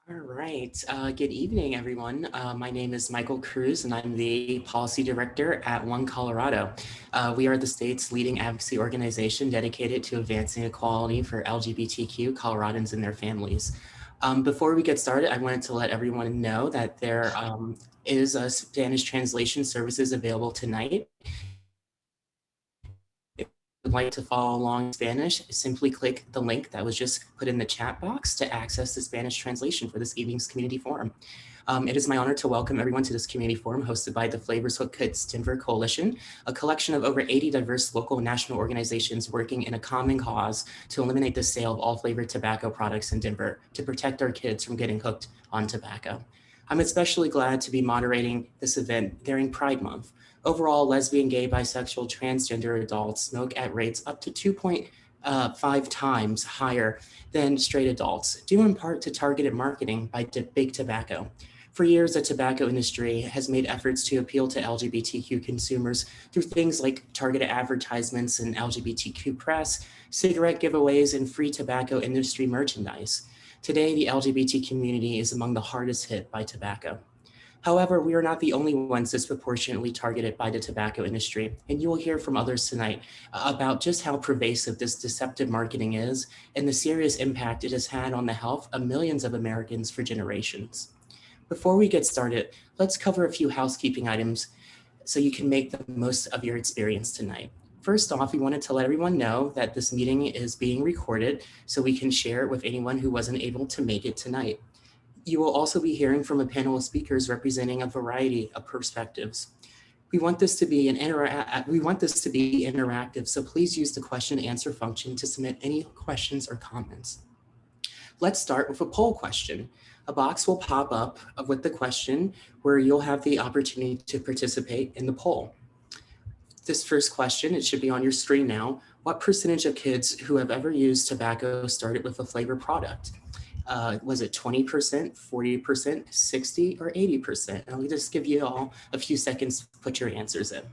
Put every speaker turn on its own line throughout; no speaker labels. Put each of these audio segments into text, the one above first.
All right. Good evening, everyone. My name is Michael Cruz, and I'm the Policy Director at One Colorado. We are the state's leading advocacy organization dedicated to advancing equality for LGBTQ Coloradans and their families. Before we get started, I wanted to let everyone know that there is a Spanish translation services available tonight. Would like to follow along in Spanish, simply click the link that was just put in the chat box to access the Spanish translation for this evening's community forum. It is my honor to welcome everyone to this community forum hosted by the Flavors What Kids Denver Coalition, a collection of over 80 diverse local and national organizations working in a common cause to eliminate the sale of all flavored tobacco products in Denver to protect our kids from getting hooked on tobacco. I'm especially glad to be moderating this event during Pride Month. Overall, lesbian, gay, bisexual, transgender adults smoke at rates up to 2.5 times higher than straight adults, due in part to targeted marketing by big tobacco. For years, the tobacco industry has made efforts to appeal to LGBTQ consumers through things like targeted advertisements in LGBTQ press, cigarette giveaways, and free tobacco industry merchandise. Today, the LGBT community is among the hardest hit by tobacco. However, we are not the only ones disproportionately targeted by the tobacco industry, and you will hear from others tonight about just how pervasive this deceptive marketing is and the serious impact it has had on the health of millions of Americans for generations. Before we get started, let's cover a few housekeeping items so you can make the most of your experience tonight. First off, we wanted to let everyone know that this meeting is being recorded so we can share it with anyone who wasn't able to make it tonight. You will also be hearing from a panel of speakers representing a variety of perspectives. We want this to be interactive, so please use the question and answer function to submit any questions or comments. Let's start with a poll question. A box will pop up with the question where you'll have the opportunity to participate in the poll. This first question, it should be on your screen now. What percentage of kids who have ever used tobacco started with a flavored product? Was it 20%, 40%, 60, or 80%? And I'll just give you all a few seconds to put your answers in.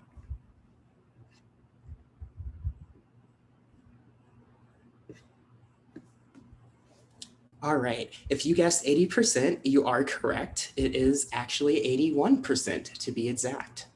All right, if you guessed 80%, you are correct. It is actually 81% to be exact.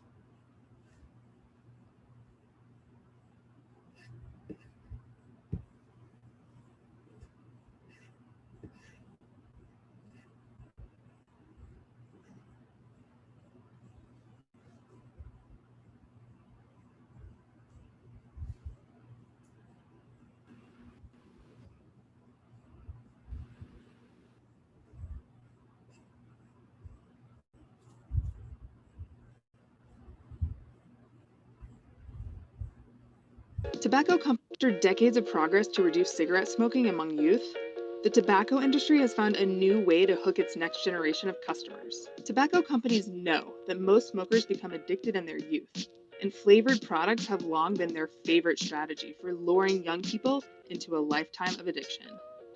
After decades of progress to reduce cigarette smoking among youth, the tobacco industry has found a new way to hook its next generation of customers. Tobacco companies know that most smokers become addicted in their youth, and flavored products have long been their favorite strategy for luring young people into a lifetime of addiction.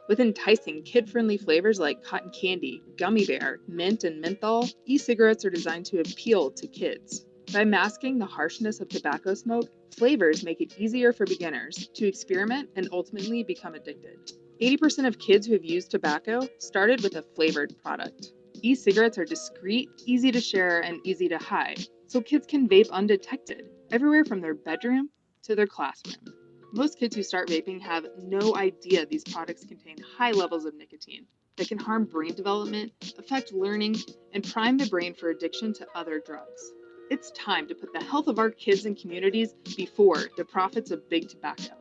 With enticing kid-friendly flavors like cotton candy, gummy bear, mint, and menthol, e-cigarettes are designed to appeal to kids. By masking the harshness of tobacco smoke, flavors make it easier for beginners to experiment and ultimately become addicted. 80% of kids who have used tobacco started with a flavored product. E-cigarettes are discreet, easy to share, and easy to hide, so kids can vape undetected, everywhere from their bedroom to their classroom. Most kids who start vaping have no idea these products contain high levels of nicotine that can harm brain development, affect learning, and prime the brain for addiction to other drugs. It's time to put the health of our kids and communities before the profits of big tobacco.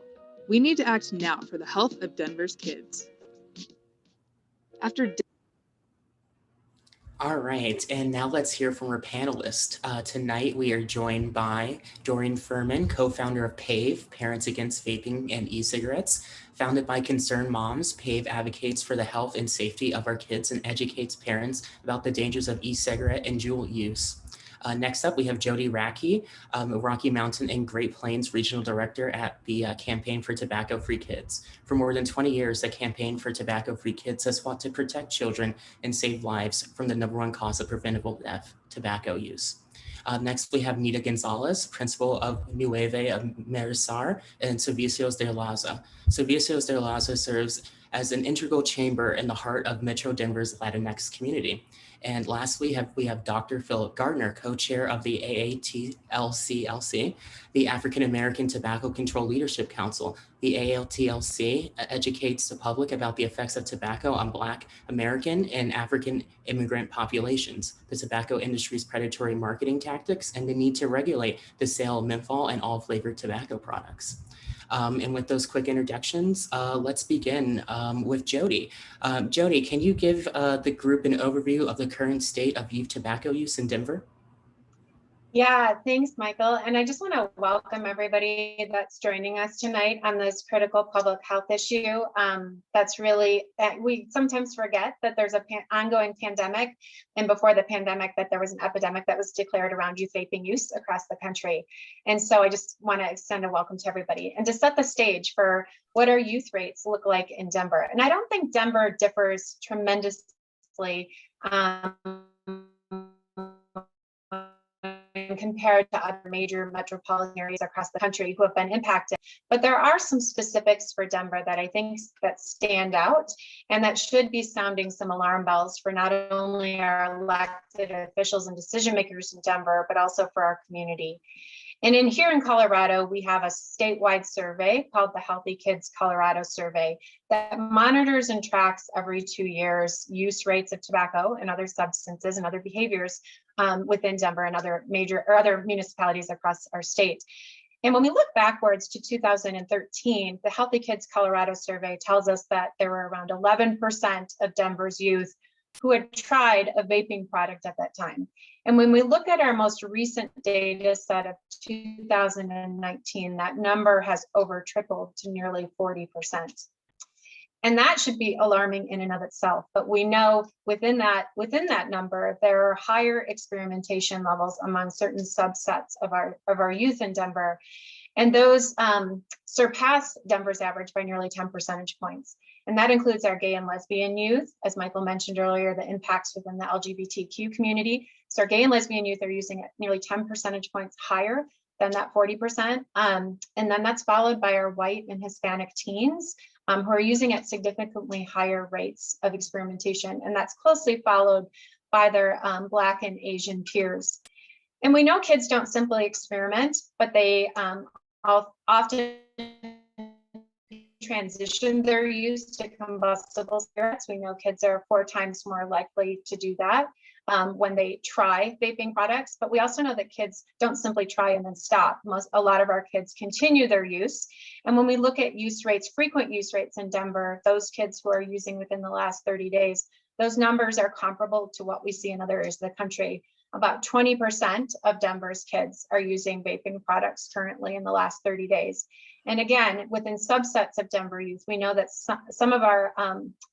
We need to act now for the health of Denver's kids.
All right, and now let's hear from our panelists. Tonight we are joined by Doreen Furman, co-founder of PAVE, Parents Against Vaping and E-Cigarettes. Founded by Concerned Moms, PAVE advocates for the health and safety of our kids and educates parents about the dangers of e-cigarette and dual use. Next up, we have Jody Racky, a Rocky Mountain and Great Plains Regional Director at the Campaign for Tobacco-Free Kids. For more than 20 years, the Campaign for Tobacco-Free Kids has fought to protect children and save lives from the #1 cause of preventable death, tobacco use. Next, we have Nita Gonzalez, principal of Nueve of Marisar and Servicios de Laza. Servicios de Laza serves as an integral chamber in the heart of Metro Denver's Latinx community. And lastly, we have Dr. Philip Gardner, co-chair of the AATLCLC, the African American Tobacco Control Leadership Council. The AATLC educates the public about the effects of tobacco on Black American and African immigrant populations, the tobacco industry's predatory marketing tactics, and the need to regulate the sale of menthol and all flavored tobacco products. And with those quick introductions, let's begin with Jody. Jody, can you give the group an overview of the current state of youth tobacco use in Denver?
Yeah, thanks, Michael. And I just want to welcome everybody that's joining us tonight on this critical public health issue. That's really, we sometimes forget that there's an ongoing pandemic, and before the pandemic that there was an epidemic that was declared around youth vaping use across the country. And so I just want to extend a welcome to everybody and to set the stage for what our youth rates look like in Denver. And I don't think Denver differs tremendously compared to other major metropolitan areas across the country who have been impacted. But there are some specifics for Denver that I think that stand out and that should be sounding some alarm bells for not only our elected officials and decision makers in Denver, but also for our community. And here in Colorado, we have a statewide survey called the Healthy Kids Colorado Survey that monitors and tracks every 2 years use rates of tobacco and other substances and other behaviors within Denver and other municipalities across our state. And when we look backwards to 2013, the Healthy Kids Colorado Survey tells us that there were around 11% of Denver's youth who had tried a vaping product at that time. And when we look at our most recent data set of 2019, that number has over tripled to nearly 40%. And that should be alarming in and of itself. But we know within that number, there are higher experimentation levels among certain subsets of our youth in Denver. And those surpass Denver's average by nearly 10 percentage points. And that includes our gay and lesbian youth, as Michael mentioned earlier, the impacts within the LGBTQ community. So our gay and lesbian youth are using it nearly 10 percentage points higher than that 40%. And then that's followed by our white and Hispanic teens who are using at significantly higher rates of experimentation. And that's closely followed by their Black and Asian peers. And we know kids don't simply experiment, but they often transition their use to combustible cigarettes. We know kids are 4 times more likely to do that when they try vaping products, but we also know that kids don't simply try and then stop. A lot of our kids continue their use. And when we look at use rates, frequent use rates in Denver, those kids who are using within the last 30 days, those numbers are comparable to what we see in other areas of the country. About 20% of Denver's kids are using vaping products currently in the last 30 days. And again, within subsets of Denver youth, we know that some of our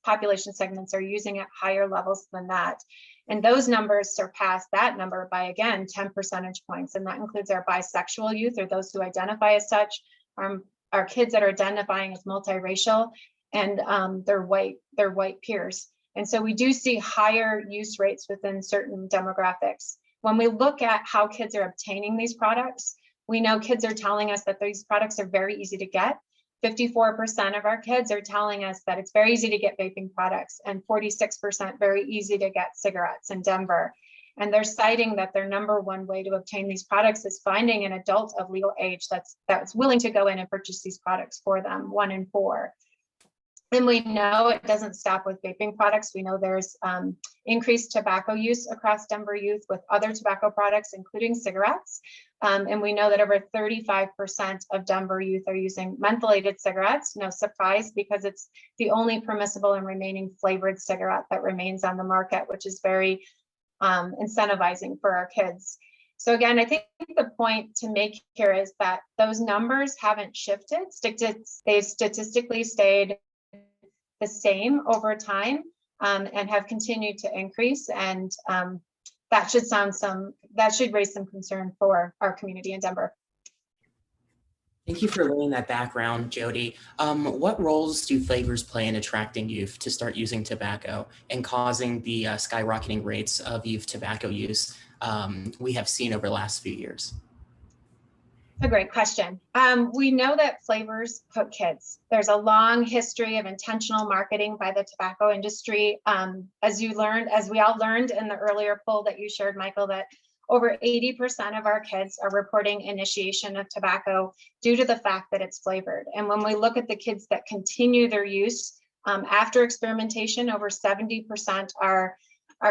population segments are using at higher levels than that. And those numbers surpass that number by, again, 10 percentage points. And that includes our bisexual youth, or those who identify as such, our kids that are identifying as multiracial, and their white peers. And so we do see higher use rates within certain demographics. When we look at how kids are obtaining these products, we know kids are telling us that these products are very easy to get. 54% of our kids are telling us that it's very easy to get vaping products, and 46% very easy to get cigarettes in Denver. And they're citing that their number one way to obtain these products is finding an adult of legal age that's willing to go in and purchase these products for them, 1 in 4. And we know it doesn't stop with vaping products. We know there's increased tobacco use across Denver youth with other tobacco products, including cigarettes. And we know that over 35% of Denver youth are using mentholated cigarettes. No surprise, because it's the only permissible and remaining flavored cigarette that remains on the market, which is very incentivizing for our kids. So again, I think the point to make here is that those numbers haven't shifted. They've statistically stayed the same over time and have continued to increase. And that should raise some concern for our community in Denver.
Thank you for laying that background, Jody. What roles do flavors play in attracting youth to start using tobacco and causing the skyrocketing rates of youth tobacco use we have seen over the last few years?
A great question. We know that flavors hook kids. There's a long history of intentional marketing by the tobacco industry. As we all learned in the earlier poll that you shared, Michael, that over 80% of our kids are reporting initiation of tobacco due to the fact that it's flavored. And when we look at the kids that continue their use after experimentation, over 70% are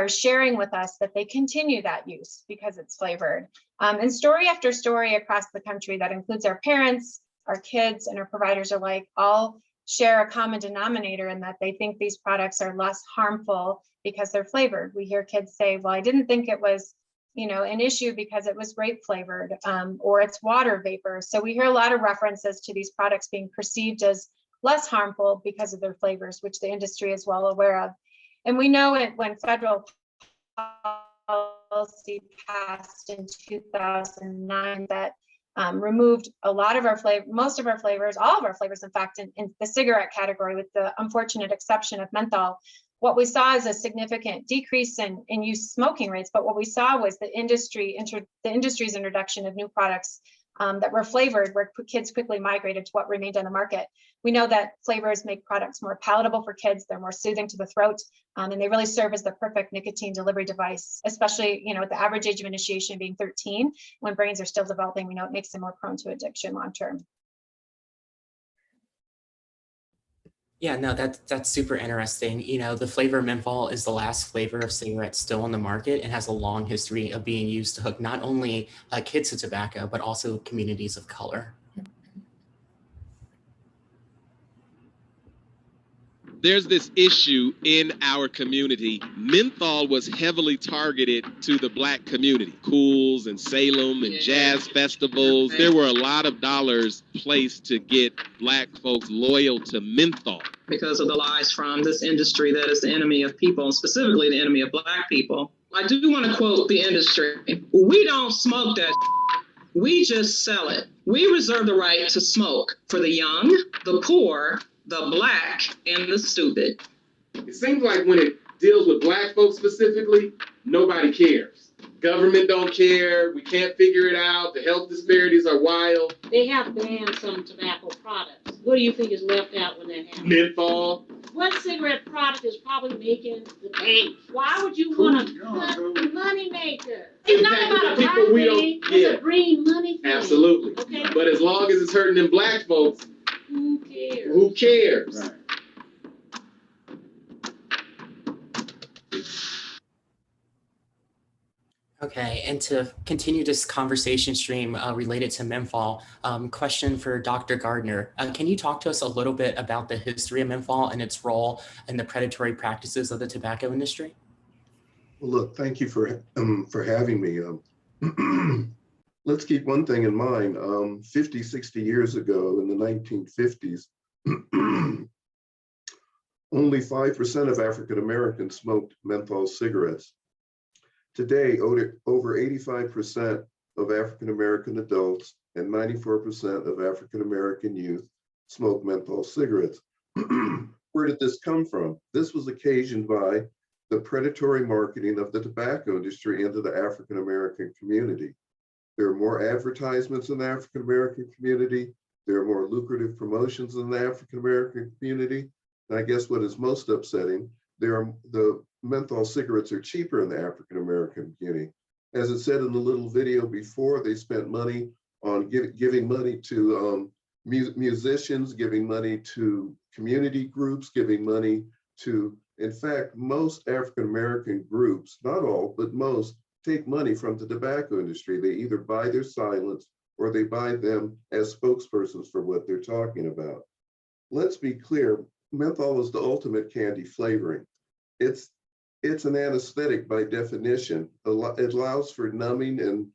sharing with us that they continue that use because it's flavored. And story after story across the country that includes our parents, our kids, and our providers alike all share a common denominator in that they think these products are less harmful because they're flavored. We hear kids say, well, I didn't think it was, an issue because it was grape flavored, or it's water vapor. So we hear a lot of references to these products being perceived as less harmful because of their flavors, which the industry is well aware of. And we know it when federal policy passed in 2009 that removed a lot of our most of our flavors, all of our flavors, in fact, in the cigarette category, with the unfortunate exception of menthol. What we saw is a significant decrease in youth smoking rates, but what we saw was the industry's introduction of new products that were flavored, where kids quickly migrated to what remained on the market. We know that flavors make products more palatable for kids. They're more soothing to the throat, and they really serve as the perfect nicotine delivery device, especially, with the average age of initiation being 13, when brains are still developing. We know it makes them more prone to addiction long-term.
Yeah, no, that's super interesting. The flavor menthol is the last flavor of cigarettes still on the market and has a long history of being used to hook not only kids to tobacco, but also communities of color.
There's this issue in our community. Menthol was heavily targeted to the Black community. Cools and Salem and jazz festivals. There were a lot of dollars placed to get Black folks loyal to menthol.
Because of the lies from this industry that is the enemy of people, and specifically the enemy of Black people. I do want to quote the industry. We don't smoke that. We just sell it. We reserve the right to smoke for the young, the poor, the Black, and the stupid.
It seems like when it deals with Black folks specifically, nobody cares. Government don't care. We can't figure it out. The health disparities are wild.
They have banned some tobacco products. What do you think is left out when that happens?
Menthol.
What cigarette product is probably making the bank? Why would you want to cut the money maker? It's not about a Black thing. It's a green money thing.
Absolutely.
Okay.
But as long as it's hurting them Black folks,
who cares?
Who cares? Right.
Okay, and to continue this conversation stream related to menthol, question for Dr. Gardner. Can you talk to us a little bit about the history of menthol and its role in the predatory practices of the tobacco industry?
Well, look, thank you for having me. Let's keep one thing in mind. 50, 60 years ago in the 1950s, only 5% of African Americans smoked menthol cigarettes. Today, over 85% of African American adults and 94% of African American youth smoke menthol cigarettes. Where did this come from? This was occasioned by the predatory marketing of the tobacco industry into the African American community. There are more advertisements in the African American community. There are more lucrative promotions in the African American community. And I guess what is most upsetting, the menthol cigarettes are cheaper in the African American community. As it said in the little video before, they spent money on giving money to musicians, giving money to community groups, giving money to, in fact, most African American groups, not all, but most, take money from the tobacco industry. They either buy their silence or they buy them as spokespersons for what they're talking about. Let's be clear, menthol is the ultimate candy flavoring. It's an anesthetic by definition. It allows for numbing and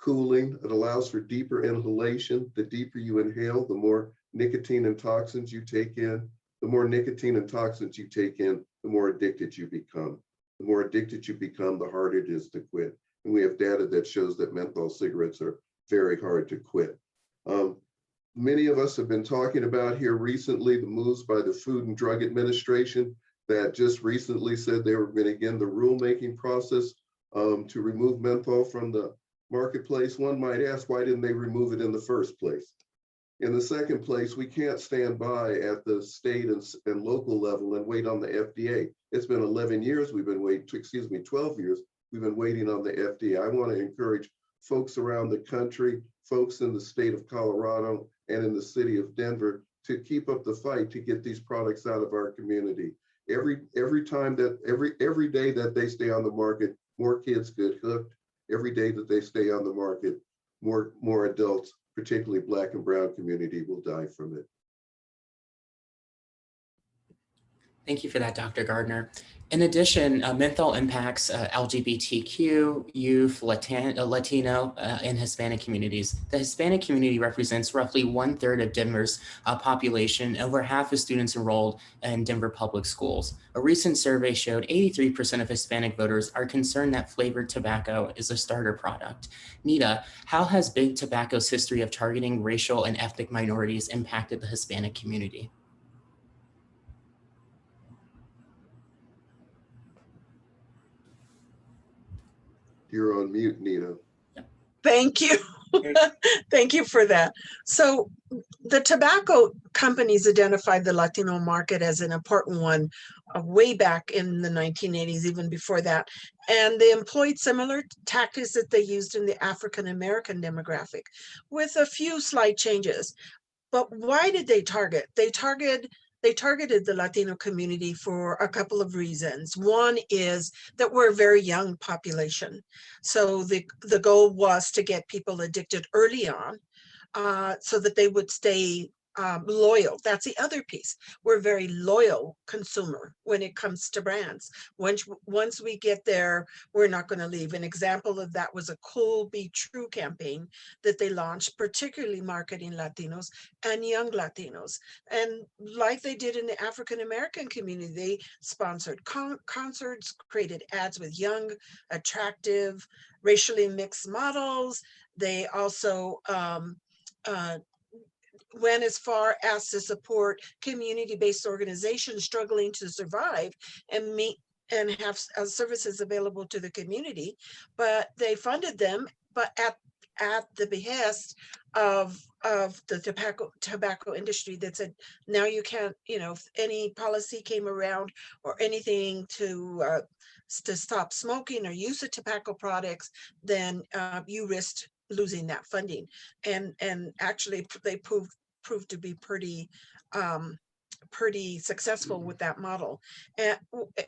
cooling. It allows for deeper inhalation. The deeper you inhale, the more nicotine and toxins you take in. The more nicotine and toxins you take in, the more addicted you become. The more addicted you become, the harder it is to quit. And we have data that shows that menthol cigarettes are very hard to quit. Many of us have been talking about here recently the moves by the Food and Drug Administration that just recently said they were going to begin the rulemaking process to remove menthol from the marketplace, one might ask, why didn't they remove it in the first place? In the second place, we can't stand by at the state and local level and wait on the FDA. It's been 11 years we've been waiting, 12 years we've been waiting on the FDA. I want to encourage folks around the country, folks in the state of Colorado and in the city of Denver to keep up the fight to get these products out of our community. Every day that they stay on the market, more kids get hooked. Every day that they stay on the market, more adults, particularly Black and Brown community, will die from it.
Thank you for that, Dr. Gardner. In addition, menthol impacts LGBTQ, youth, Latino, and Hispanic communities. The Hispanic community represents roughly 1/3 of Denver's population, over half of students enrolled in Denver public schools. A recent survey showed 83% of Hispanic voters are concerned that flavored tobacco is a starter product. Nita, how has Big Tobacco's history of targeting racial and ethnic minorities impacted the Hispanic community?
You're on mute, Nita.
Thank you. Thank you for that. So the tobacco companies identified the Latino market as an important one way back in the 1980s, even before that. And they employed similar tactics that they used in the African-American demographic with a few slight changes. But why did they target? They targeted the Latino community for a couple of reasons. One is that we're a very young population. So the goal was to get people addicted early on so that they would stay loyal. That's the other piece. We're a very loyal consumer when it comes to brands. Once we get there, we're not going to leave. An example of that was a Cool Be True campaign that they launched, particularly marketing Latinos and young Latinos. And like they did in the African-American community, they sponsored concerts, created ads with young, attractive, racially mixed models. They also went as far as to support community-based organizations struggling to survive and meet and have services available to the community, but they funded them, but at the behest of the tobacco industry that said, now you can't, if any policy came around or anything to stop smoking or use of tobacco products, then you risked losing that funding. And actually they proved to be pretty successful with that model. And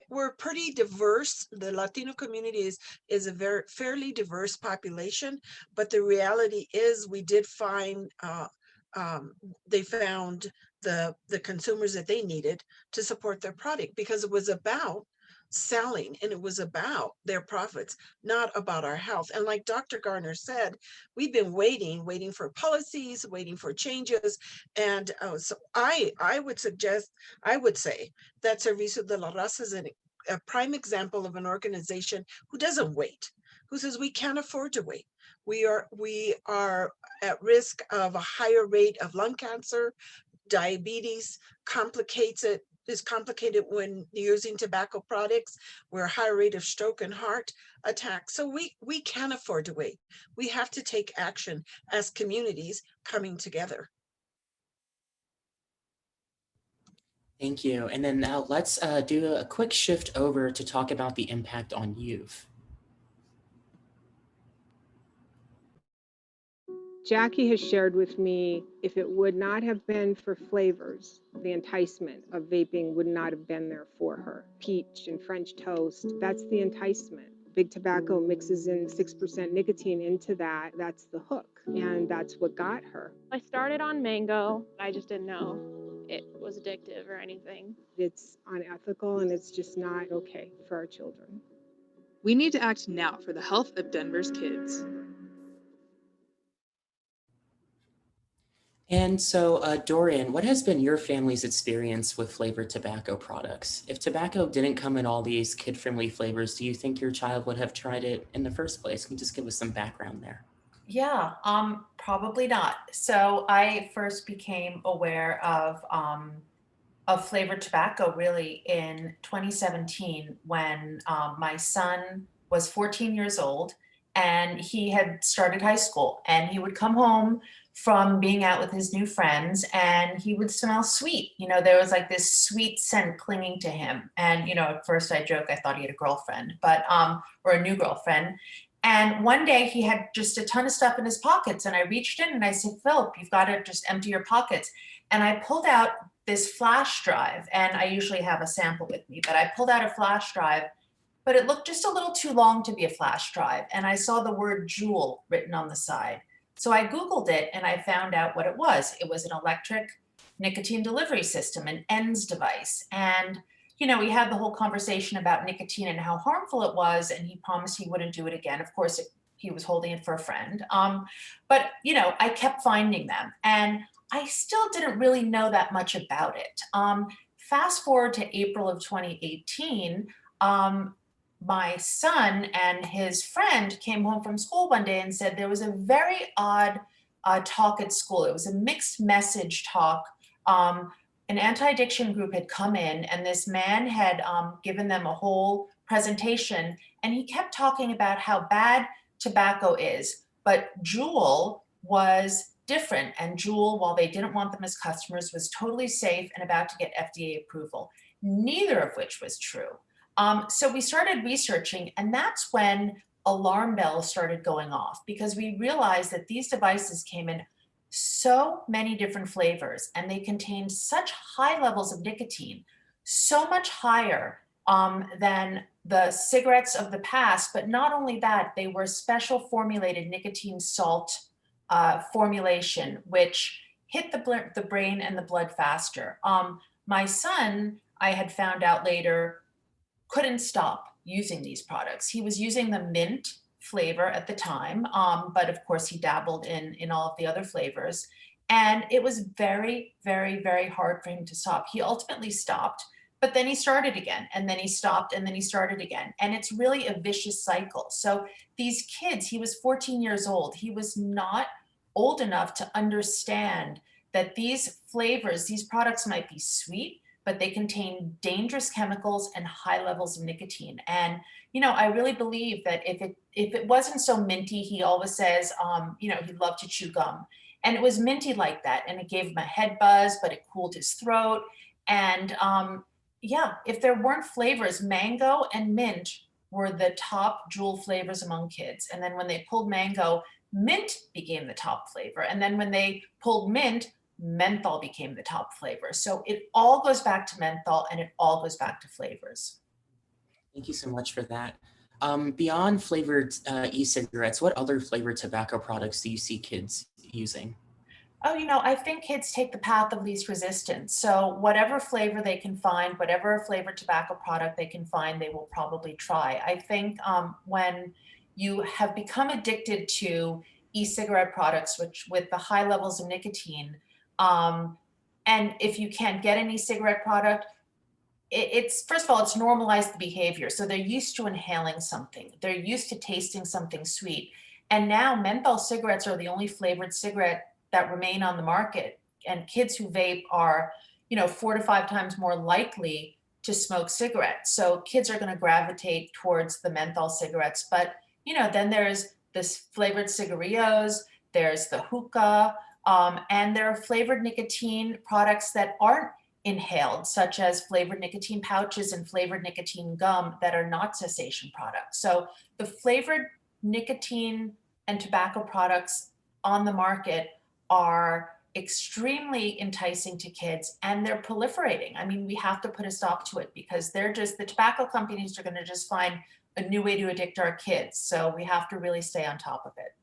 we're pretty diverse. The Latino community is a fairly diverse population, but the reality is we did find they found the consumers that they needed to support their product, because it was about selling and it was about their profits, not about our health. And like Dr. Gardner said, we've been waiting for policies, waiting for changes. And so I would say that Servicio de la Raza is a prime example of an organization who doesn't wait, who says we can't afford to wait. We are at risk of a higher rate of lung cancer, diabetes is complicated when using tobacco products. We're a higher rate of stroke and heart attacks. So we can't afford to wait. We have to take action as communities coming together.
Thank you. And then now let's do a quick shift over to talk about the impact on youth.
Jackie has shared with me, if it would not have been for flavors, the enticement of vaping would not have been there for her. Peach and French toast, that's the enticement. Big Tobacco mixes in 6% nicotine into that. That's the hook. And that's what got her.
I started on mango. I just didn't know it was addictive or anything.
It's unethical and it's just not okay for our children.
We need to act now for the health of Denver's kids.
And so, Dorian, what has been your family's experience with flavored tobacco products? If tobacco didn't come in all these kid-friendly flavors, do you think your child would have tried it in the first place? Can you just give us some background there?
Yeah, probably not. So I first became aware of flavored tobacco really in 2017 when my son was 14 years old and he had started high school, and he would come home from being out with his new friends and he would smell sweet. You know, there was like this sweet scent clinging to him. And, you know, at first I joke, I thought he had a girlfriend, but, or a new girlfriend. And one day he had just a ton of stuff in his pockets, and I reached in and I said, Philip, you've got to just empty your pockets. And I pulled out this flash drive, and I usually have a sample with me, but I pulled out a flash drive, but it looked just a little too long to be a flash drive. And I saw the word Juul written on the side. So I Googled it and I found out what it was. It was an electric nicotine delivery system, an ENDS device. And, you know, we had the whole conversation about nicotine and how harmful it was, and he promised he wouldn't do it again. Of course, he was holding it for a friend. But, you know, I kept finding them, and I still didn't really know that much about it. Fast forward to April of 2018, my son and his friend came home from school one day and said there was a very odd talk at school. It was a mixed message talk. An anti-addiction group had come in, and this man had given them a whole presentation, and he kept talking about how bad tobacco is, but Juul was different. And Juul, while they didn't want them as customers, was totally safe and about to get FDA approval, neither of which was true. So we started researching, and that's when alarm bells started going off, because we realized that these devices came in so many different flavors, and they contained such high levels of nicotine, so much higher than the cigarettes of the past. But not only that, they were special formulated nicotine salt formulation, which hit the brain and the blood faster. My son, I had found out later, couldn't stop using these products. He was using the mint flavor at the time, but of course he dabbled in all of the other flavors. And it was very, very, very hard for him to stop. He ultimately stopped, but then he started again, and then he stopped, and then he started again. And it's really a vicious cycle. So these kids, he was 14 years old. He was not old enough to understand that these flavors, these products might be sweet, but they contain dangerous chemicals and high levels of nicotine. And, you know, I really believe that if it wasn't so minty, he always says, you know, he loved to chew gum. And it was minty like that. And it gave him a head buzz, but it cooled his throat. And yeah, if there weren't flavors, mango and mint were the top Juul flavors among kids. And then when they pulled mango, mint became the top flavor. And then when they pulled mint, menthol became the top flavor. So it all goes back to menthol, and it all goes back to flavors.
Thank you so much for that. Beyond flavored e-cigarettes, what other flavored tobacco products do you see kids using?
Oh, you know, I think kids take the path of least resistance. So whatever flavor they can find, whatever flavored tobacco product they can find, they will probably try. I think when you have become addicted to e-cigarette products, which with the high levels of nicotine, and if you can't get an e-cigarette product, it's first of all, it's normalized the behavior. So they're used to inhaling something. They're used to tasting something sweet. And now menthol cigarettes are the only flavored cigarette that remain on the market. And kids who vape are, you know, 4 to 5 times more likely to smoke cigarettes. So kids are going to gravitate towards the menthol cigarettes. But, you know, then there's this flavored cigarillos, there's the hookah, and there are flavored nicotine products that aren't inhaled, such as flavored nicotine pouches and flavored nicotine gum that are not cessation products. So the flavored nicotine and tobacco products on the market are extremely enticing to kids, and they're proliferating. I mean, we have to put a stop to it, because the tobacco companies are going to just find a new way to addict our kids. So we have to really stay on top of it.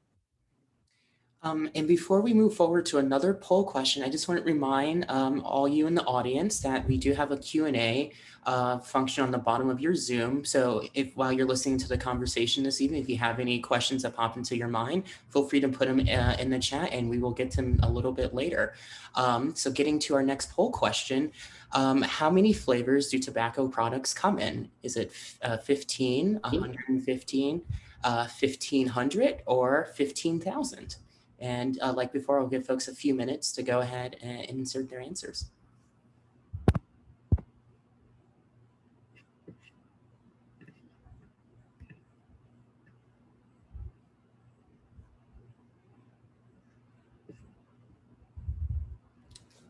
And before we move forward to another poll question, I just want to remind all you in the audience that we do have a Q&A function on the bottom of your Zoom. So if while you're listening to the conversation this evening, if you have any questions that pop into your mind, feel free to put them in the chat, and we will get to them a little bit later. So getting to our next poll question, how many flavors do tobacco products come in? Is it 15, 115, 1,500, or 15,000? And like before, I'll give folks a few minutes to go ahead and insert their answers.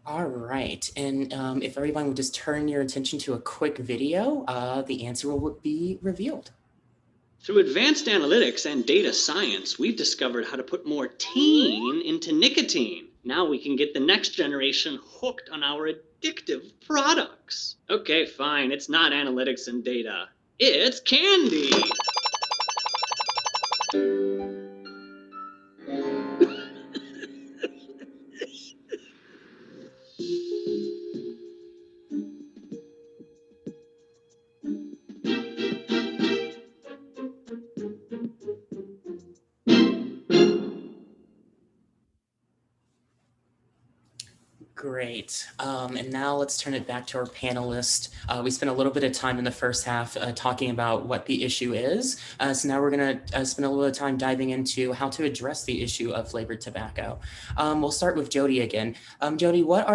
All right, and if everyone would just turn your attention to a quick video, the answer will be revealed.
Through advanced analytics and data science, we've discovered how to put more teen into nicotine. Now we can get the next generation hooked on our addictive products. Okay, fine, it's not analytics and data. It's candy.
Great. And now let's turn it back to our panelists. We spent a little bit of time in the first half talking about what the issue is. So now we're going to spend a little bit of time diving into how to address the issue of flavored tobacco. We'll start with Jody again. Jody, what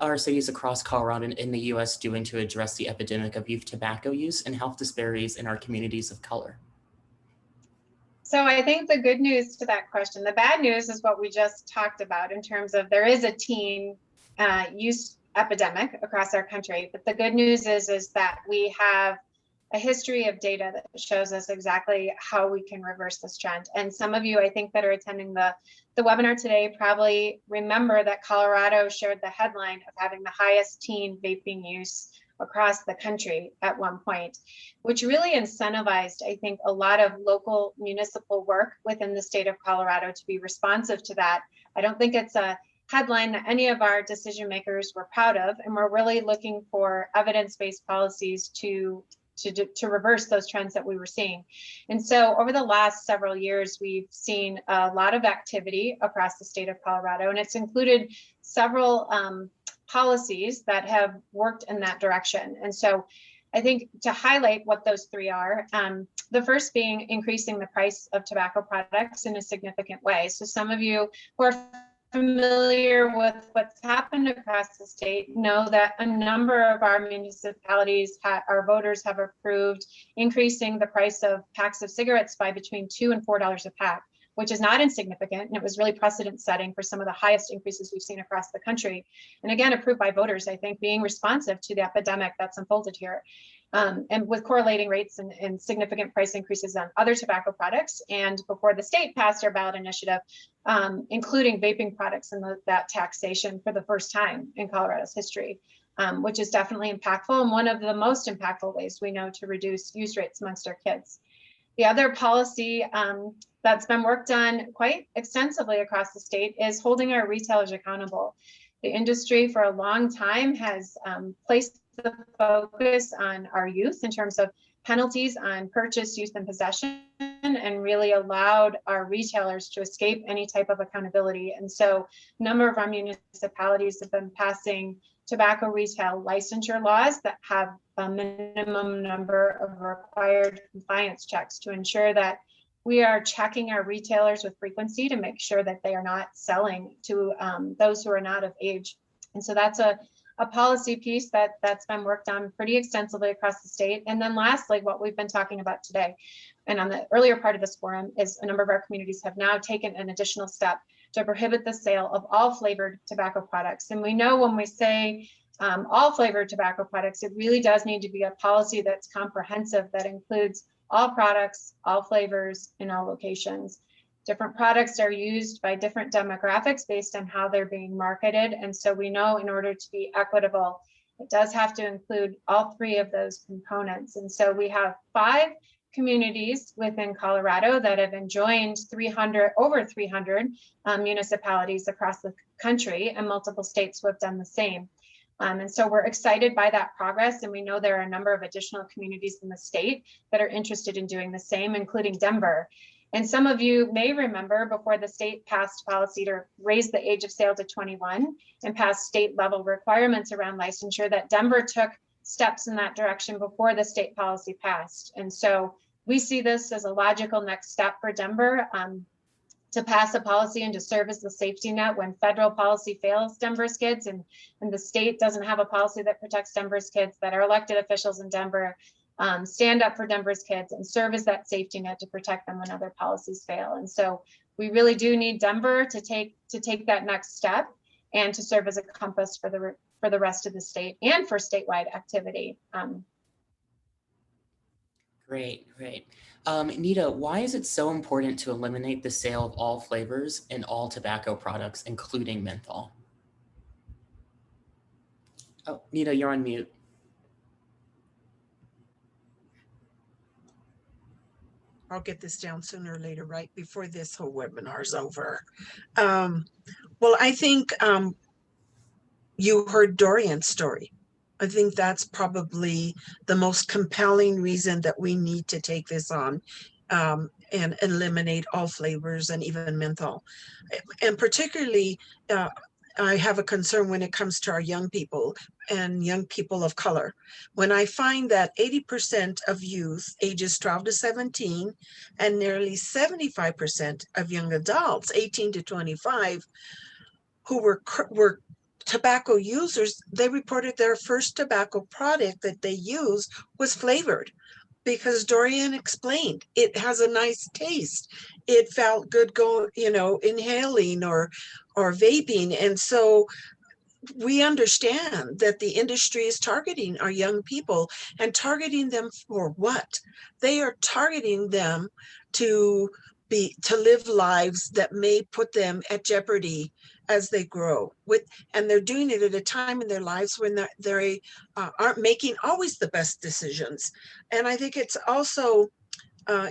are cities across Colorado and in the U.S. doing to address the epidemic of youth tobacco use and health disparities in our communities of color?
So I think the good news to that question, the bad news is what we just talked about in terms of there is a teen use epidemic across our country. But the good news is that we have a history of data that shows us exactly how we can reverse this trend. And some of you, I think, that are attending the webinar today probably remember that Colorado shared the headline of having the highest teen vaping use across the country at one point, which really incentivized, I think, a lot of local municipal work within the state of Colorado to be responsive to that. I don't think it's a headline that any of our decision makers were proud of, and we're really looking for evidence-based policies to reverse those trends that we were seeing. And so over the last several years, we've seen a lot of activity across the state of Colorado, and it's included several policies that have worked in that direction. And so I think to highlight what those three are, the first being increasing the price of tobacco products in a significant way. So some of you who are familiar with what's happened across the state know that a number of our municipalities, our voters have approved increasing the price of packs of cigarettes by between $2 and $4 a pack, which is not insignificant. And it was really precedent setting for some of the highest increases we've seen across the country. And again, approved by voters, I think, being responsive to the epidemic that's unfolded here. And with correlating rates and significant price increases on other tobacco products. And before the state passed our ballot initiative, including vaping products in that taxation for the first time in Colorado's history, which is definitely impactful and one of the most impactful ways we know to reduce use rates amongst our kids. The other policy that's been worked on quite extensively across the state is holding our retailers accountable. The industry for a long time has placed the focus on our youth in terms of penalties on purchase, use, and possession, and really allowed our retailers to escape any type of accountability. And so a number of our municipalities have been passing tobacco retail licensure laws that have a minimum number of required compliance checks to ensure that we are checking our retailers with frequency to make sure that they are not selling to those who are not of age. And so that's a policy piece that's been worked on pretty extensively across the state. And then lastly, what we've been talking about today, and on the earlier part of this forum, is a number of our communities have now taken an additional step to prohibit the sale of all flavored tobacco products. And we know when we say all flavored tobacco products, it really does need to be a policy that's comprehensive, that includes all products, all flavors, in all locations. Different products are used by different demographics based on how they're being marketed. And so we know in order to be equitable, it does have to include all three of those components. And so we have 5 communities within Colorado that have enjoined over 300 municipalities across the country, and multiple states who have done the same. And so we're excited by that progress. And we know there are a number of additional communities in the state that are interested in doing the same, including Denver. And some of you may remember before the state passed policy to raise the age of sale to 21 and pass state level requirements around licensure, that Denver took steps in that direction before the state policy passed. And so we see this as a logical next step for Denver to pass a policy and to serve as the safety net when federal policy fails Denver's kids and the state doesn't have a policy that protects Denver's kids, that our elected officials in Denver stand up for Denver's kids and serve as that safety net to protect them when other policies fail. And so we really do need Denver to take that next step. and to serve as a compass for the rest of the state and for statewide activity.
Great, great. Nita, why is it so important to eliminate the sale of all flavors in all tobacco products, including menthol? Oh, Nita, you're on mute.
I'll get this down sooner or later, right before this whole webinar is over. Well, I think you heard Dorian's story. I think that's probably the most compelling reason that we need to take this on and eliminate all flavors and even menthol. And particularly, I have a concern when it comes to our young people and young people of color. When I find that 80% of youth ages 12 to 17 and nearly 75% of young adults 18 to 25 who were tobacco users, they reported their first tobacco product that they used was flavored, because Dorian explained it has a nice taste. It felt good inhaling or vaping. And so we understand that the industry is targeting our young people, and targeting them for what? They are targeting them to live lives that may put them at jeopardy as they grow and they're doing it at a time in their lives when they aren't making always the best decisions. And I think it's also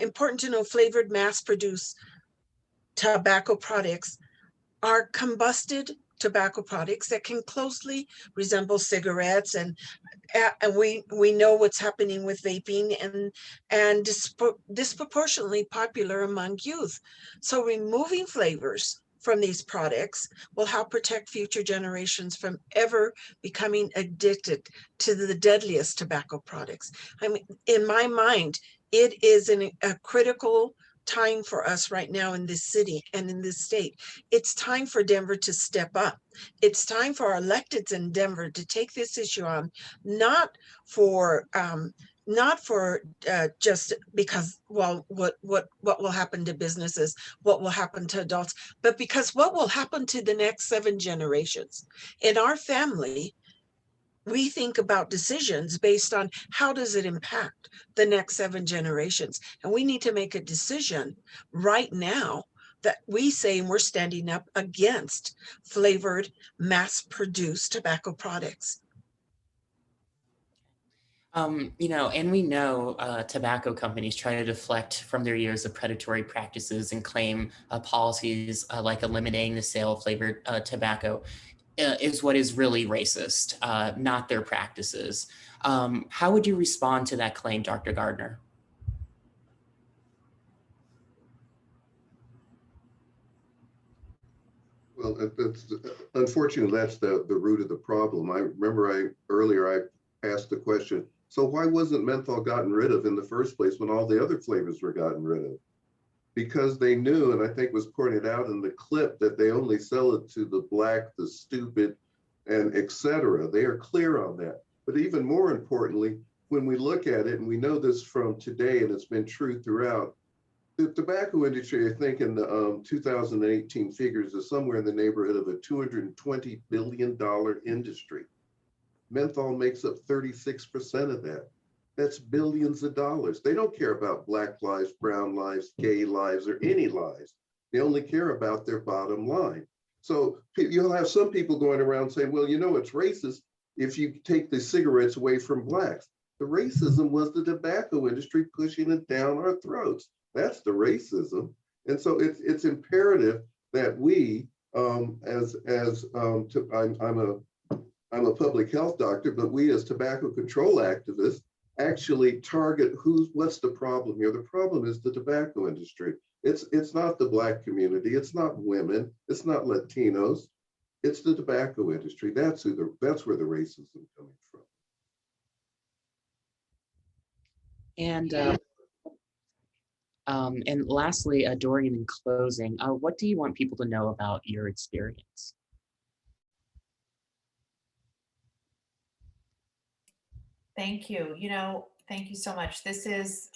important to know flavored mass-produced tobacco products are combusted tobacco products that can closely resemble cigarettes, and we know what's happening with vaping and disproportionately popular among youth. So removing flavors from these products will help protect future generations from ever becoming addicted to the deadliest tobacco products. I mean, in my mind, it is a critical time for us right now in this city and in this state. It's time for Denver to step up. It's time for our electeds in Denver to take this issue on, not for just because, well, what will happen to businesses, what will happen to adults, but because what will happen to the next 7 generations. In our family, we think about decisions based on how does it impact the next 7 generations. And we need to make a decision right now that we say we're standing up against flavored, mass-produced tobacco products.
And we know tobacco companies try to deflect from their years of predatory practices and claim policies like eliminating the sale of flavored tobacco is what is really racist, not their practices. How would you respond to that claim, Dr. Gardner?
Well, unfortunately, that's the root of the problem. I remember earlier I asked the question, so why wasn't menthol gotten rid of in the first place when all the other flavors were gotten rid of? Because they knew, and I think was pointed out in the clip, that they only sell it to the black, the stupid, and etc. They are clear on that. But even more importantly, when we look at it, and we know this from today, and it's been true throughout, the tobacco industry, I think in the 2018 figures, is somewhere in the neighborhood of a $220 billion industry. Menthol makes up 36% of that. That's billions of dollars. They don't care about black lives, brown lives, gay lives, or any lives. They only care about their bottom line. So you'll have some people going around saying, well, it's racist if you take the cigarettes away from blacks. The racism was the tobacco industry pushing it down our throats. That's the racism. And so it's imperative that we, I'm a public health doctor, but we as tobacco control activists actually target what's the problem here. The problem is the tobacco industry. It's not the black community, it's not women, it's not Latinos, it's the tobacco industry. That's where the racism is coming from.
And lastly, Dorian, in closing, what do you want people to know about your experience?
Thank you. Thank you so much. This is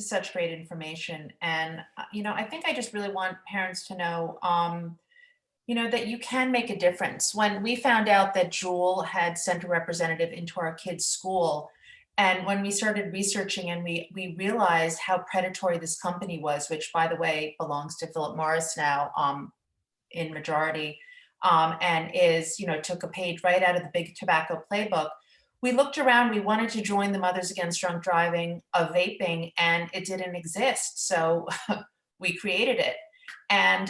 such great information. And, I think I just really want parents to know, that you can make a difference. When we found out that Juul had sent a representative into our kids' school, and when we started researching and we realized how predatory this company was, which by the way belongs to Philip Morris now in majority, and took a page right out of the big tobacco playbook. We looked around, we wanted to join the Mothers Against Drunk Driving of vaping, and it didn't exist. So we created it. And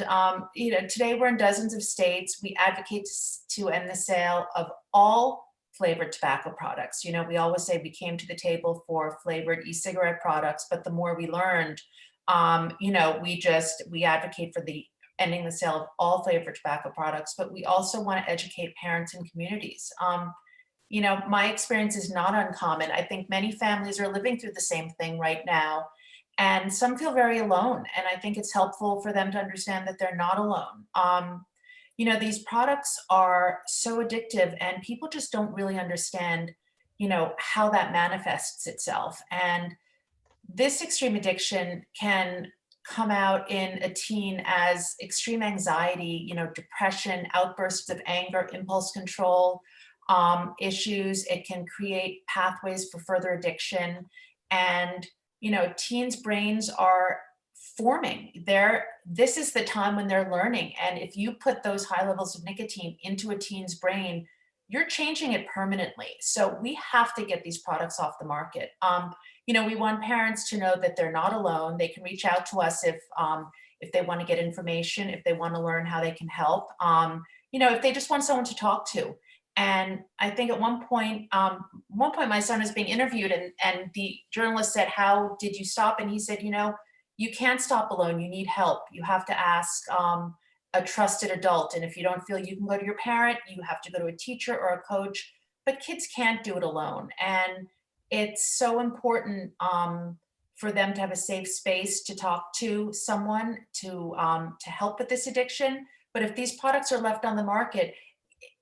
today we're in dozens of states. We advocate to end the sale of all flavored tobacco products. We always say we came to the table for flavored e-cigarette products, but the more we learned, we advocate for the ending the sale of all flavored tobacco products, but we also want to educate parents and communities. My experience is not uncommon. I think many families are living through the same thing right now, and some feel very alone. And I think it's helpful for them to understand that they're not alone. These products are so addictive, and people just don't really understand, how that manifests itself. And this extreme addiction can come out in a teen as extreme anxiety, depression, outbursts of anger, impulse control issues. It can create pathways for further addiction. And, teens' brains are forming. This is the time when they're learning. And if you put those high levels of nicotine into a teen's brain, you're changing it permanently. So we have to get these products off the market. We want parents to know that they're not alone. They can reach out to us if they want to get information, if they want to learn how they can help, if they just want someone to talk to. And I think at one point my son was being interviewed, and the journalist said, "How did you stop?" And he said, you can't stop alone. You need help. You have to ask a trusted adult. And if you don't feel you can go to your parent, you have to go to a teacher or a coach. But kids can't do it alone. And it's so important for them to have a safe space to talk to someone to help with this addiction. But if these products are left on the market,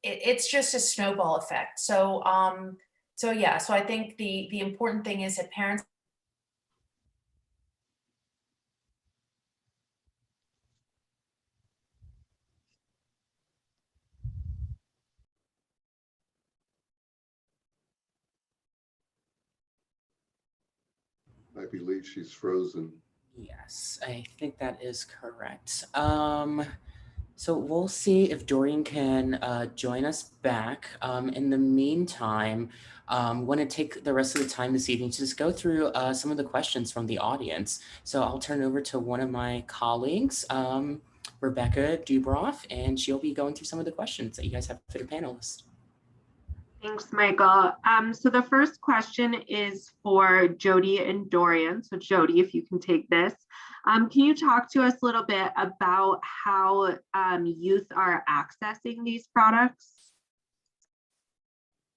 it's just a snowball effect. So I think the important thing is that parents
I believe she's frozen.
Yes, I think that is correct. So we'll see if Dorian can join us back. In the meantime, want to take the rest of the time this evening to just go through some of the questions from the audience. So I'll turn over to one of my colleagues, Rebecca Dubroff, and she'll be going through some of the questions that you guys have for the panelists.
Thanks, Michael. So the first question is for Jody and Dorian. So Jody, if you can take this. Can you talk to us a little bit about how youth are accessing these products?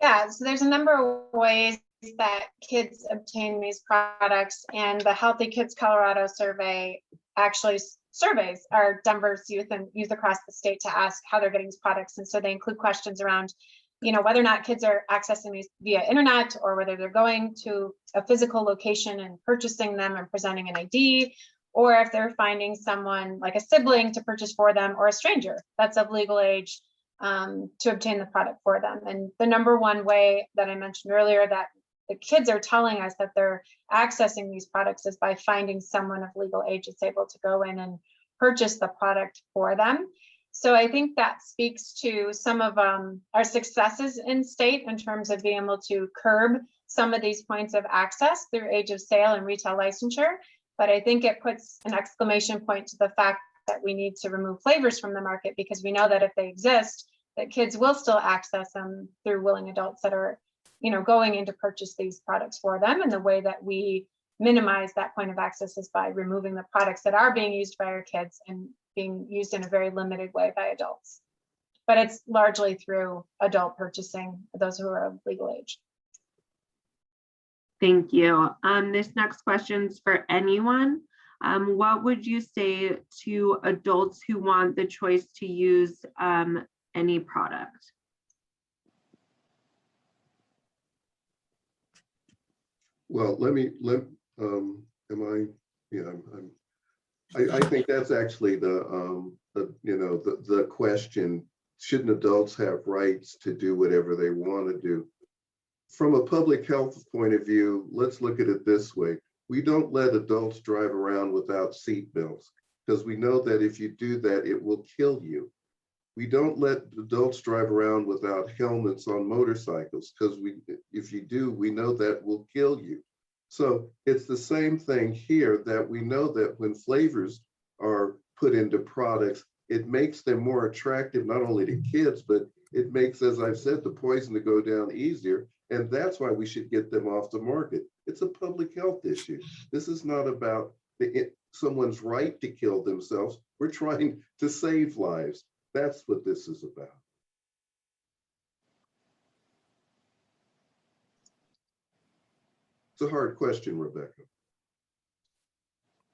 Yeah, so there's a number of ways that kids obtain these products, and the Healthy Kids Colorado survey actually surveys our Denver's youth and youth across the state to ask how they're getting these products. And so they include questions around whether or not kids are accessing these via internet, or whether they're going to a physical location and purchasing them and presenting an ID, or if they're finding someone like a sibling to purchase for them, or a stranger that's of legal age to obtain the product for them. And the number one way that I mentioned earlier that the kids are telling us that they're accessing these products is by finding someone of legal age that's able to go in and purchase the product for them. So I think that speaks to some of our successes in state in terms of being able to curb some of these points of access through age of sale and retail licensure. But I think it puts an exclamation point to the fact that we need to remove flavors from the market, because we know that if they exist, that kids will still access them through willing adults that are, going in to purchase these products for them. And the way that we minimize that point of access is by removing the products that are being used by our kids and being used in a very limited way by adults. But it's largely through adult purchasing, those who are of legal age.
Thank you. This next question is for anyone. What would you say to adults who want the choice to use any product?
Well, I'm I think that's actually the question. Shouldn't adults have rights to do whatever they want to do? From a public health point of view, let's look at it this way. We don't let adults drive around without seat belts because we know that if you do that, it will kill you. We don't let adults drive around without helmets on motorcycles because if you do, we know that will kill you. So it's the same thing here, that we know that when flavors are put into products, it makes them more attractive, not only to kids, but it makes, as I've said, the poison to go down easier. And that's why we should get them off the market. It's a public health issue. This is not about someone's right to kill themselves. We're trying to save lives. That's what this is about. It's a hard question, Rebecca.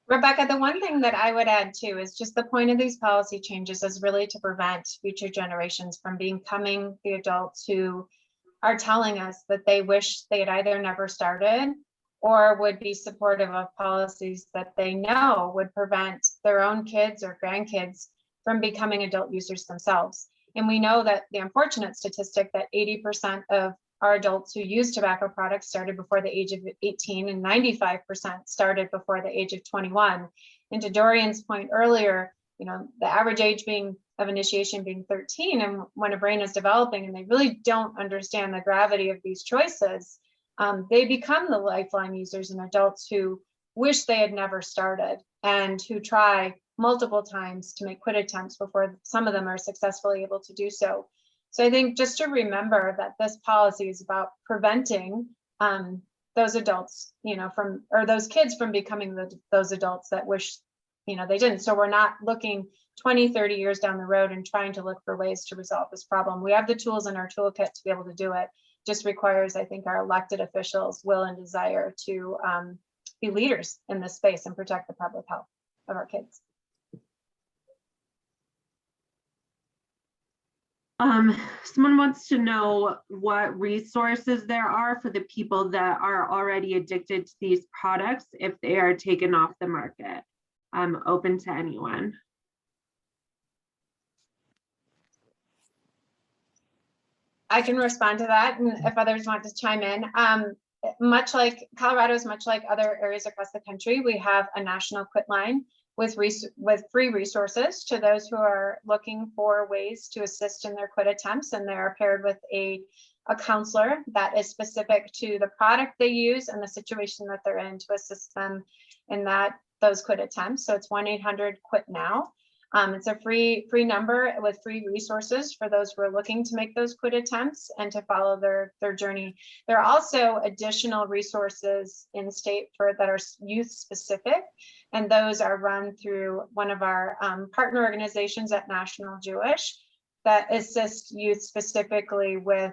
Rebecca, the one thing that I would add too is just the point of these policy changes is really to prevent future generations from becoming the adults who are telling us that they wish they had either never started or would be supportive of policies that they know would prevent their own kids or grandkids from becoming adult users themselves. And we know that the unfortunate statistic that 80% of our adults who use tobacco products started before the age of 18 and 95% started before the age of 21. And to Dorian's point earlier, the average age of initiation being 13, and when a brain is developing and they really don't understand the gravity of these choices, they become the lifelong users and adults who wish they had never started and who try multiple times to make quit attempts before some of them are successfully able to do so. So I think just to remember that this policy is about preventing those adults, those kids from becoming those adults that wish, they didn't. So we're not looking 20, 30 years down the road and trying to look for ways to resolve this problem. We have the tools in our toolkit to be able to do it. Just requires, I think, our elected officials' will and desire to be leaders in this space and protect the public health of our kids.
Someone wants to know what resources there are for the people that are already addicted to these products if they are taken off the market. I'm open to anyone.
I can respond to that, and if others want to chime in. Much like Colorado is much like other areas across the country, we have a national quit line with free resources to those who are looking for ways to assist in their quit attempts, and they're paired with a counselor that is specific to the product they use and the situation that they're in to assist them in those quit attempts. So it's 1-800-QUIT-NOW. It's a free number with free resources for those who are looking to make those quit attempts and to follow their journey. There are also additional resources in state that are youth specific, and those are run through one of our partner organizations at National Jewish that assist youth specifically with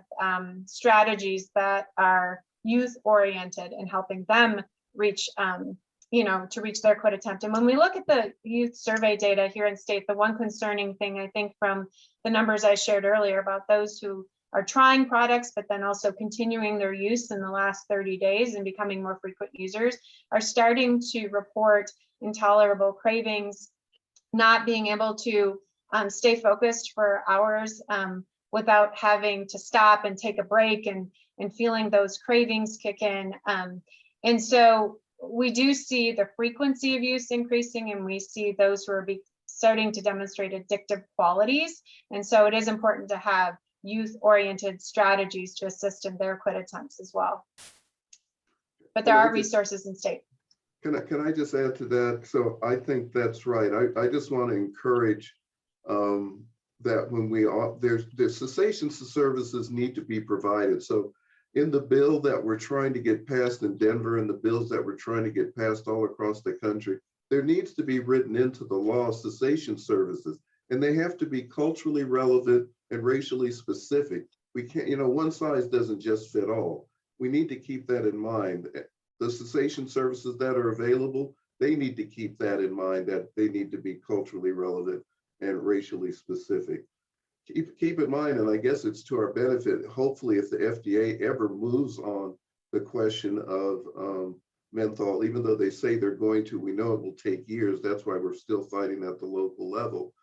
strategies that are youth oriented and helping them reach to reach their quit attempt. And when we look at the youth survey data here in state, the one concerning thing, I think, from the numbers I shared earlier about those who are trying products, but then also continuing their use in the last 30 days and becoming more frequent users, are starting to report intolerable cravings, not being able to stay focused for hours without having to stop and take a break and feeling those cravings kick in. And so we do see the frequency of use increasing, and we see those who are starting to demonstrate addictive qualities. And so it is important to have youth-oriented strategies to assist in their quit attempts as well. But there are resources in state.
Can I just add to that? So I think that's right. I just want to encourage that when there's cessation services need to be provided. So in the bill that we're trying to get passed in Denver and the bills that we're trying to get passed all across the country, there needs to be written into the law cessation services, and they have to be culturally relevant and racially specific. We can't, one size doesn't just fit all. We need to keep that in mind. The cessation services that are available, they need to keep that in mind, that they need to be culturally relevant and racially specific. Keep in mind, and I guess it's to our benefit, hopefully if the FDA ever moves on the question of menthol, even though they say they're going to. We know it will take years. That's why we're still fighting at the local level.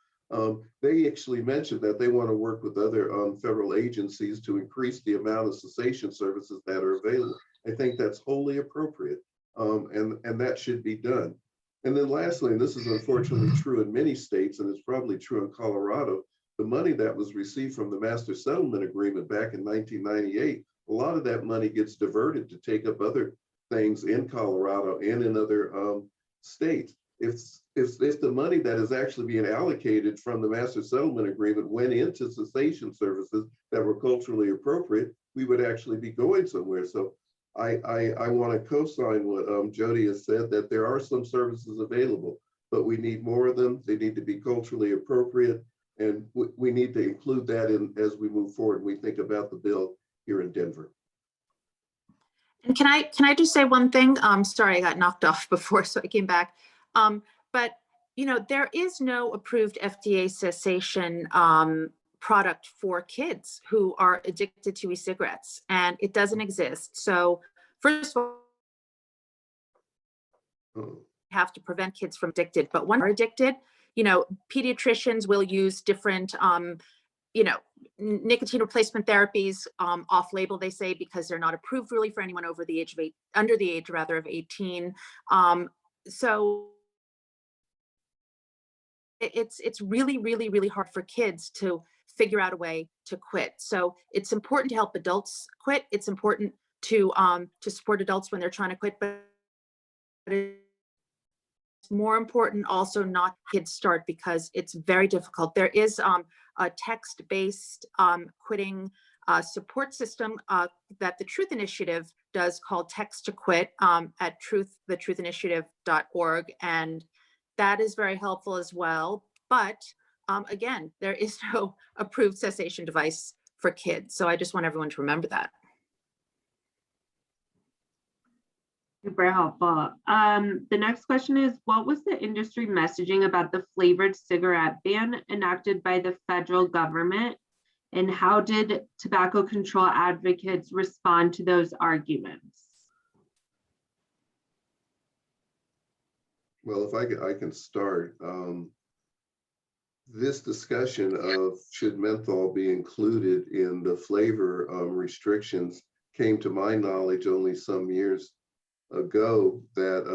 They actually mentioned that they want to work with other federal agencies to increase the amount of cessation services that are available. I think that's wholly appropriate, and that should be done. And then lastly, and this is unfortunately true in many states, and it's probably true in Colorado, the money that was received from the Master Settlement Agreement back in 1998, a lot of that money gets diverted to take up other things in Colorado and in other states. If the money that is actually being allocated from the Master Settlement Agreement went into cessation services that were culturally appropriate, we would actually be going somewhere. So I want to co-sign what Jody has said, that there are some services available, but we need more of them. They need to be culturally appropriate, and we need to include that in as we move forward. We think about the bill here in Denver.
And can I just say one thing? Sorry, I got knocked off before, so I came back. But you know, there is no approved FDA cessation product for kids who are addicted to e-cigarettes, and it doesn't exist. So first of all, have to prevent kids from addicted, but when they're addicted, you know, pediatricians will use different you know, nicotine replacement therapies off label, they say, because they're not approved really for anyone over the age of under the age rather of 18. So it's really, really, really hard for kids to figure out a way to quit. So it's important to help adults quit. It's important to support adults when they're trying to quit, but it's more important also not kids start, because it's very difficult. There is a text-based quitting support system that the Truth Initiative does called Text to Quit at thetruithinitiative.org, and that is very helpful as well. But again, there is no approved cessation device for kids. So I just want everyone to remember that.
Super helpful. The next question is, what was the industry messaging about the flavored cigarette ban enacted by the federal government? And how did tobacco control advocates respond to those arguments?
Well, if I can start. This discussion of should menthol be included in the flavor restrictions came to my knowledge only some years ago, that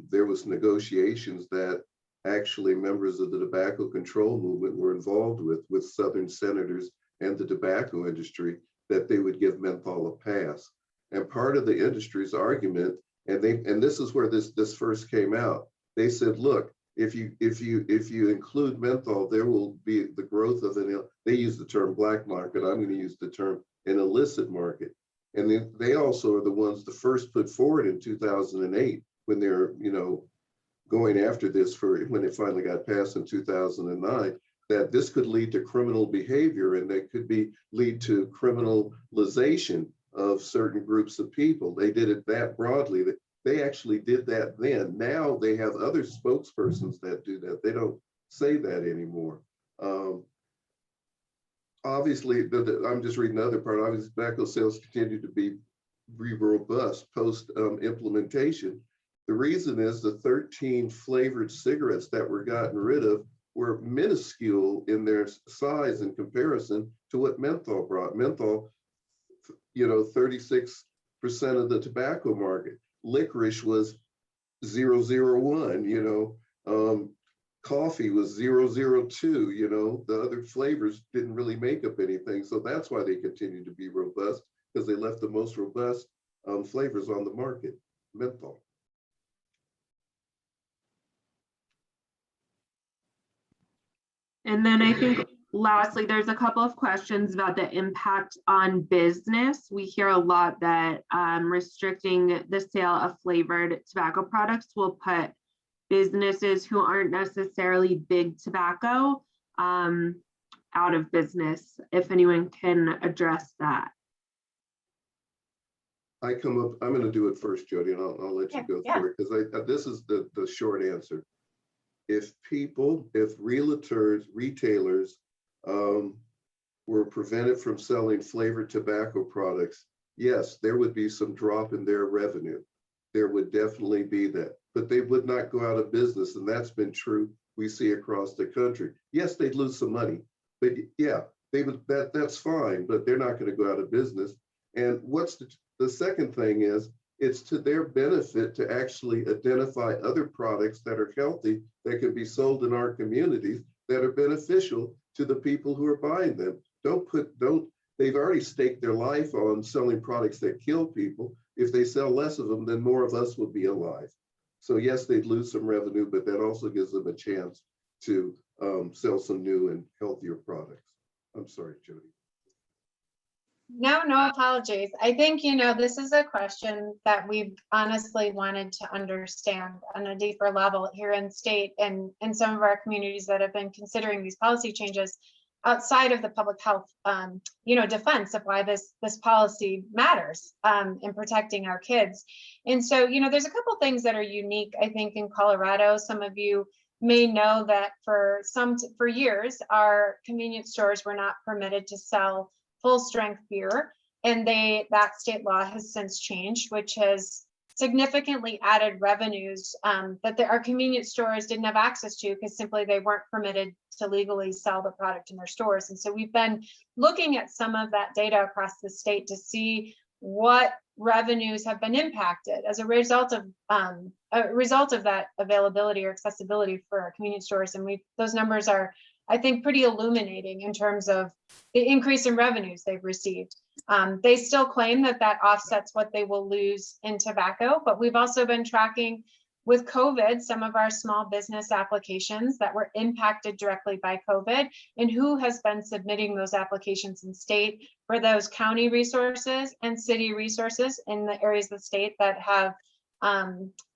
there was negotiations that actually members of the tobacco control movement were involved with Southern senators and the tobacco industry, that they would give menthol a pass. And part of the industry's argument, and this is where this first came out, they said, look, if you include menthol, there will be the growth of they use the term black market, I'm going to use the term an illicit market. And then they also are the ones the first put forward in 2008 when they're, you know, going after this for when it finally got passed in 2009, that this could lead to criminal behavior, and that could lead to criminalization of certain groups of people. They did it that broadly. That they actually did that then. Now they have other spokespersons that do that. They don't say that anymore. Obviously, I'm just reading the other part. Obviously, tobacco sales continue to be robust post implementation. The reason is the 13 flavored cigarettes that were gotten rid of were minuscule in their size in comparison to what menthol brought. Menthol, you know, 36% of the tobacco market. Licorice was 001, you know. Coffee was 002, you know. The other flavors didn't really make up anything. So that's why they continue to be robust, because they left the most robust flavors on the market, menthol.
And then I think lastly, there's a couple of questions about the impact on business. We hear a lot that restricting the sale of flavored tobacco products will put businesses who aren't necessarily big tobacco out of business. If anyone can address that.
I'm going to do it first, Jody, and I'll let you go through it, because this is the short answer. If realtors, retailers were prevented from selling flavored tobacco products, yes, there would be some drop in their revenue. there would definitely be that, but they would not go out of business. And that's been true. We see across the country. Yes, they'd lose some money, but yeah, they would, that's fine, but they're not going to go out of business. And what's the second thing is, it's to their benefit to actually identify other products that are healthy that can be sold in our communities that are beneficial to the people who are buying them. They've already staked their life on selling products that kill people. If they sell less of them, then more of us will be alive. So yes, they'd lose some revenue, but that also gives them a chance to sell some new and healthier products. I'm sorry, Jody.
No, no apologies. I think, this is a question that we've honestly wanted to understand on a deeper level here in state and in some of our communities that have been considering these policy changes outside of the public health, defense of why this policy matters in protecting our kids. And so, there's a couple things that are unique, I think, in Colorado. Some of you may know that for years, our convenience stores were not permitted to sell full strength beer, and that state law has since changed, which has significantly added revenues that our convenience stores didn't have access to because simply they weren't permitted to legally sell the product in their stores. And so we've been looking at some of that data across the state to see what revenues have been impacted as a result of that availability or accessibility for our convenience stores. And those numbers are, I think, pretty illuminating in terms of the increase in revenues they've received. They still claim that offsets what they will lose in tobacco, but we've also been tracking with COVID some of our small business applications that were impacted directly by COVID and who has been submitting those applications in state for those county resources and city resources in the areas of the state that have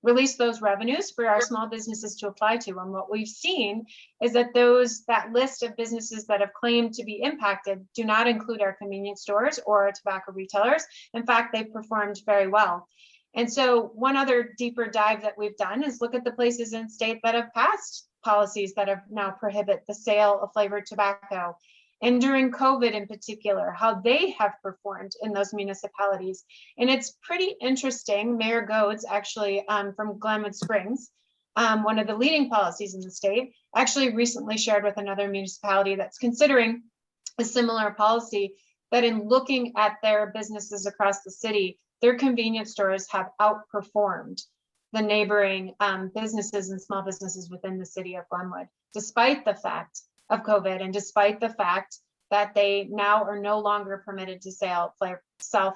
release those revenues for our small businesses to apply to. And what we've seen is that that list of businesses that have claimed to be impacted do not include our convenience stores or our tobacco retailers. In fact, they've performed very well. And so one other deeper dive that we've done is look at the places in state that have passed policies that have now prohibit the sale of flavored tobacco. And during COVID in particular, how they have performed in those municipalities. And it's pretty interesting. Mayor Godes, actually from Glenwood Springs, one of the leading policies in the state, actually recently shared with another municipality that's considering a similar policy, that in looking at their businesses across the city, their convenience stores have outperformed the neighboring businesses and small businesses within the city of Glenwood, despite the fact of COVID and despite the fact that they now are no longer permitted to sell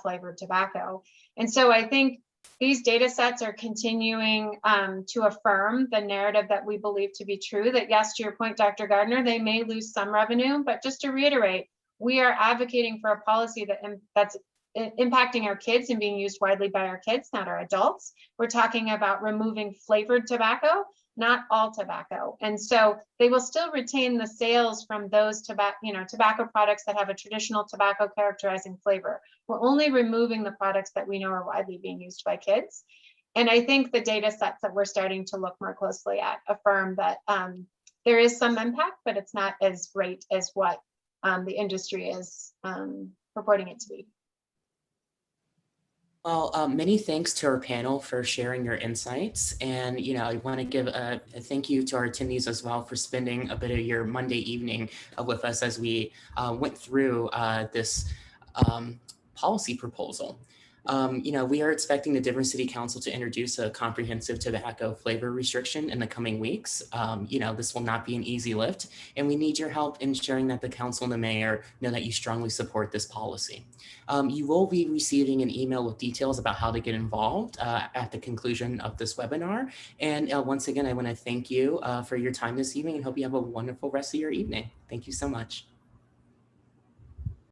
flavored tobacco. And so I think these data sets are continuing to affirm the narrative that we believe to be true, that yes, to your point, Dr. Gardner, they may lose some revenue, but just to reiterate, we are advocating for a policy that's impacting our kids and being used widely by our kids, not our adults. We're talking about removing flavored tobacco, not all tobacco. And so they will still retain the sales from those tobacco products that have a traditional tobacco characterizing flavor. We're only removing the products that we know are widely being used by kids. And I think the data sets that we're starting to look more closely at affirm that there is some impact, but it's not as great as what the industry is purporting it to be.
Well, many thanks to our panel for sharing your insights. And, I want to give a thank you to our attendees as well for spending a bit of your Monday evening with us as we went through this policy proposal. We are expecting the Denver City Council to introduce a comprehensive tobacco flavor restriction in the coming weeks. This will not be an easy lift, and we need your help in ensuring that the council and the mayor know that you strongly support this policy. You will be receiving an email with details about how to get involved at the conclusion of this webinar. And once again, I want to thank you for your time this evening and hope you have a wonderful rest of your evening. Thank you so much.